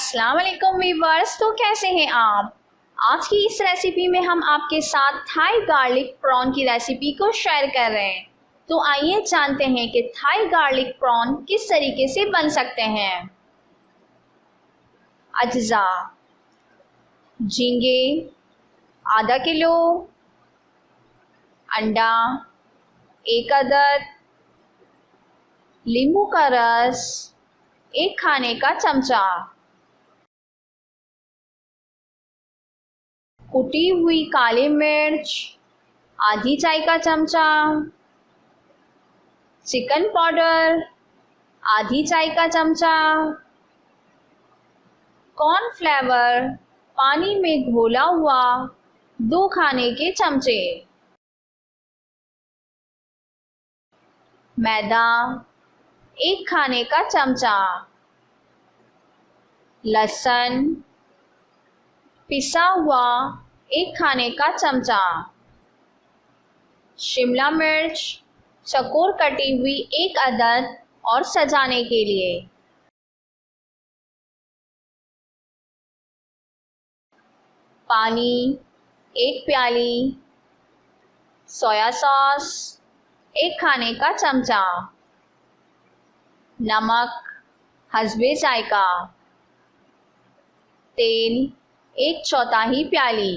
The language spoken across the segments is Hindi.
अस्सलाम वालेकुम वीवर्स। तो कैसे हैं आप? आज की इस रेसिपी में हम आपके साथ थाई गार्लिक प्रॉन की रेसिपी को शेयर कर रहे हैं। तो आइए जानते हैं कि थाई गार्लिक प्रॉन किस तरीके से बन सकते हैं। अज्जा: झींगे आधा किलो, अंडा 1 अदद, नींबू का रस 1 खाने का चमचा, कुटी हुई काली मिर्च आधी चाय का चमचा, चिकन पाउडर आधी चाय का चमचा, कॉर्नफ्लेवर पानी में घोला हुआ 2 खाने के चमचे, मैदा 1 खाने का चमचा, लहसुन पिसा हुआ 1 खाने का चमचा, शिमला मिर्च चौकोर कटी हुई 1 अदद और सजाने के लिए, पानी 1 प्याली, सोया सॉस 1 खाने का चमचा, नमक हस्बे जायका, तेल 1/4 प्याली।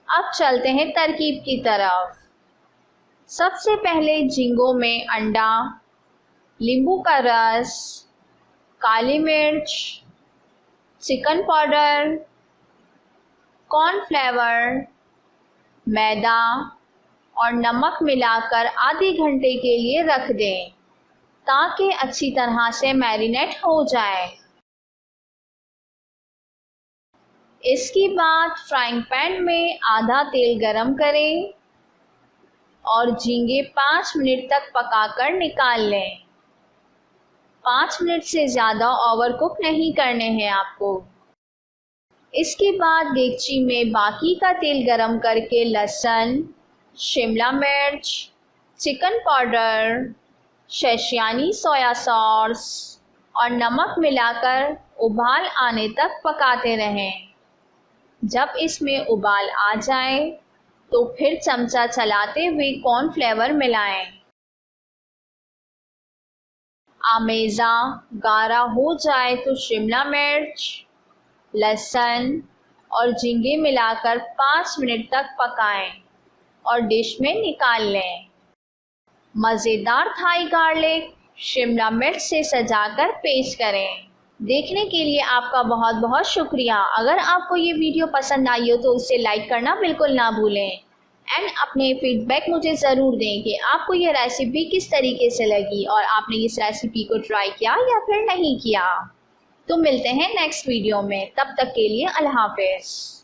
अब चलते हैं तरकीब की तरफ। सबसे पहले झींगों में अंडा, नींबू का रस, काली मिर्च, चिकन पाउडर, कॉर्नफ्लेवर, मैदा और नमक मिलाकर आधे घंटे के लिए रख दें ताकि अच्छी तरह से मैरिनेट हो जाए। इसके बाद फ्राइंग पैन में आधा तेल गरम करें और झींगे 5 मिनट तक पकाकर निकाल लें। 5 मिनट से ज़्यादा ओवर कुक नहीं करने हैं आपको। इसके बाद देगची में बाकी का तेल गरम करके लहसुन, शिमला मिर्च, chicken powder, schezwan soya sauce और नमक मिलाकर उबाल आने तक पकाते रहें। जब इसमें उबाल आ जाए तो फिर चमचा चलाते हुए कॉर्नफ्लेवर मिलाएं। आमेज़ा गाढ़ा हो जाए तो शिमला मिर्च, लहसुन और झींगे मिलाकर 5 मिनट तक पकाएं और डिश में निकाल लें। मज़ेदार थाई गार्लिक शिमला मिर्च से सजाकर पेश करें। देखने के लिए आपका बहुत बहुत शुक्रिया। अगर आपको ये वीडियो पसंद आई हो तो उसे लाइक करना बिल्कुल ना भूलें एंड अपने फीडबैक मुझे ज़रूर दें कि आपको ये रेसिपी किस तरीके से लगी और आपने इस रेसिपी को ट्राई किया या फिर नहीं किया। तो मिलते हैं नेक्स्ट वीडियो में, तब तक के लिए अल्लाह हाफ़िज़।